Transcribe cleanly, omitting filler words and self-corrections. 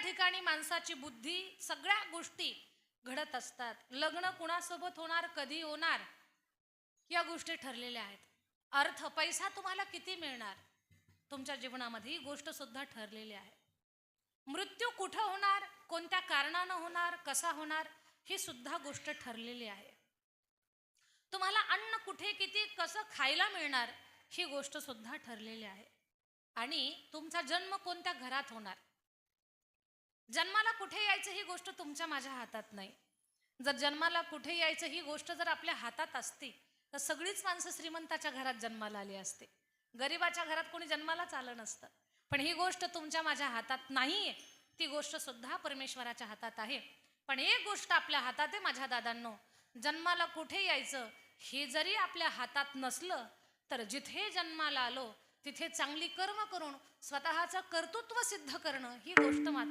ठिकाणी माणसाची बुद्धी सगळ्या गोष्टी घडत असतात. लग्न कुणासोबत होणार, कधी होणार, या गोष्टी ठरलेल्या आहेत. अर्थ, पैसा तुम्हाला किती मिळणार, तुमच्या जीवनामध्ये ही गोष्ट सुद्धा ठरलेली आहे. मृत्यू कुठं होणार, कोणत्या कारणानं होणार, कसा होणार, ही सुद्धा गोष्ट ठरलेली आहे. तुम्हाला अन्न कुठे, किती, कसं खायला मिळणार, ही गोष्ट सुद्धा ठरलेली आहे. आणि तुमचा जन्म कोणत्या घरात होणार, जन्माला कुठे यायचं, ही गोष्ट तुमच्या माझ्या हातात नाही. जर जन्माला कुठे यायचं ही गोष्ट जर आपल्या हातात असती तर सगळीच माणसं श्रीमंताच्या घरात जन्माला आली असते. गरिबाच्या घरात कोणी जन्मालाच आलं नसतं. पण ही गोष्ट तुमच्या माझ्या हातात नाहीये, ती गोष्ट सुद्धा परमेश्वराच्या हातात आहे. पण एक गोष्ट आपल्या हातात आहे माझ्या दादांनो, जन्माला कुठे यायचं हे जरी आपल्या हातात नसलं तर जिथे जन्माला आलो तिथे चांगली कर्म करून स्वतःचं कर्तृत्व सिद्ध करणं, ही गोष्ट मात्र